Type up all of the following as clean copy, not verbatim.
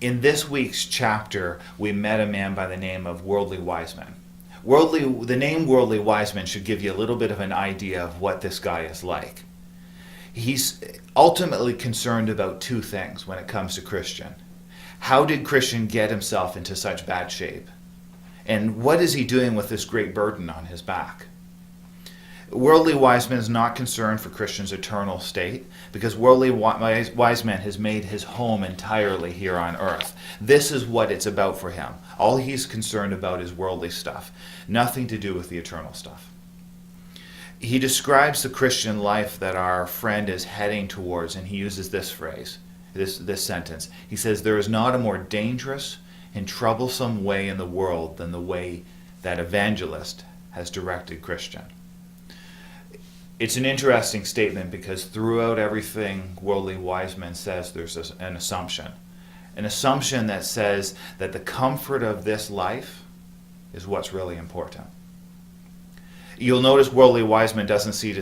In this week's chapter, we met a man by the name of Worldly Wiseman. The name Worldly Wiseman should give you a little bit of an idea of what this guy is like. He's ultimately concerned about two things when it comes to Christian. How did Christian get himself into such bad shape? And what is he doing with this great burden on his back? Worldly Wiseman is not concerned for Christian's eternal state, because Worldly Wiseman has made his home entirely here on earth. This is what it's about for him. All he's concerned about is worldly stuff, nothing to do with the eternal stuff. He describes the Christian life that our friend is heading towards, and he uses this phrase, this sentence. He says, "There is not a more dangerous and troublesome way in the world than the way that evangelist has directed Christian." It's an interesting statement because throughout everything Worldly Wiseman says, there's an assumption. An assumption that says that the comfort of this life is what's really important. You'll notice Worldly Wiseman doesn't seem to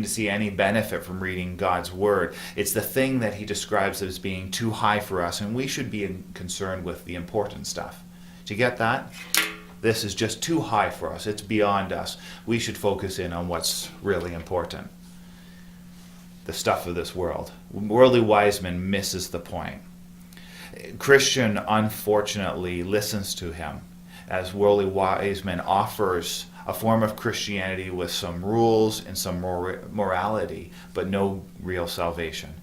see any benefit from reading God's Word. It's the thing that he describes as being too high for us, and we should be concerned with the important stuff. Do you get that? This is just too high for us. It's beyond us. We should focus in on what's really important. The stuff of this world. Worldly Wiseman misses the point. Christian, unfortunately, listens to him as Worldly Wiseman offers a form of Christianity with some rules and some morality, but no real salvation.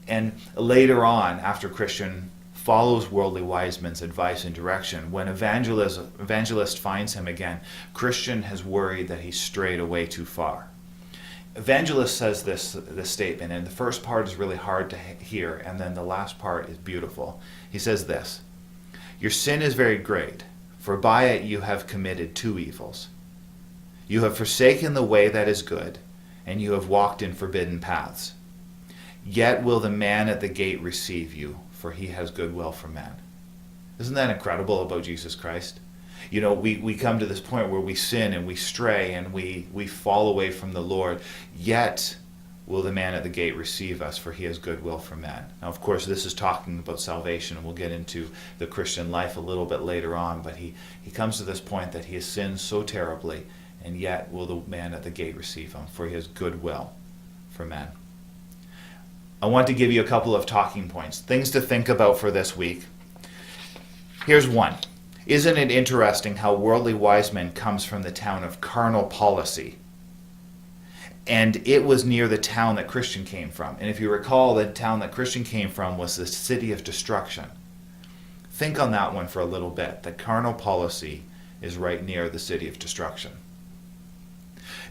And later on, after Christian follows Worldly Wiseman's advice and direction, when evangelist finds him again, Christian has worried that he's strayed away too far. Evangelist says this statement, and the first part is really hard to hear, and then the last part is beautiful. He says this: "Your sin is very great, for by it you have committed two evils. You have forsaken the way that is good, and you have walked in forbidden paths. Yet will the man at the gate receive you, for he has good will for men." Isn't that incredible about Jesus Christ? You know, we come to this point where we sin and we stray and we fall away from the Lord, yet will the man at the gate receive us, for he has good will for men. Now, of course, this is talking about salvation, and we'll get into the Christian life a little bit later on, but he comes to this point that he has sinned so terribly, and yet will the man at the gate receive him, for he has good will for men. I want to give you a couple of talking points, things to think about for this week. Here's one. Isn't it interesting how Worldly Wiseman comes from the town of Carnal Policy? And it was near the town that Christian came from. And if you recall, the town that Christian came from was the city of destruction. Think on that one for a little bit, that Carnal Policy is right near the city of destruction.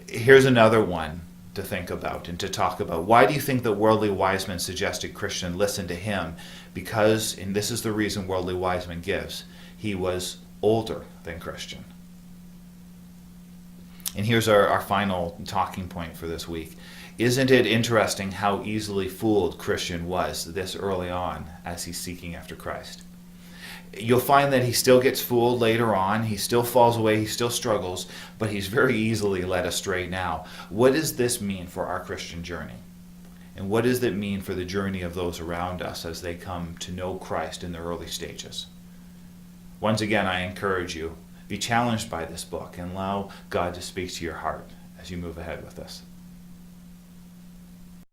Here's another one to think about and to talk about. Why do you think that Worldly Wiseman suggested Christian listen to him? Because, and this is the reason Worldly Wiseman gives, he was older than Christian. And here's our final talking point for this week. Isn't it interesting how easily fooled Christian was this early on as he's seeking after Christ? You'll find that he still gets fooled later on. He still falls away. He still struggles, but he's very easily led astray now. What does this mean for our Christian journey? And what does it mean for the journey of those around us as they come to know Christ in the early stages? Once again, I encourage you, be challenged by this book and allow God to speak to your heart as you move ahead with this.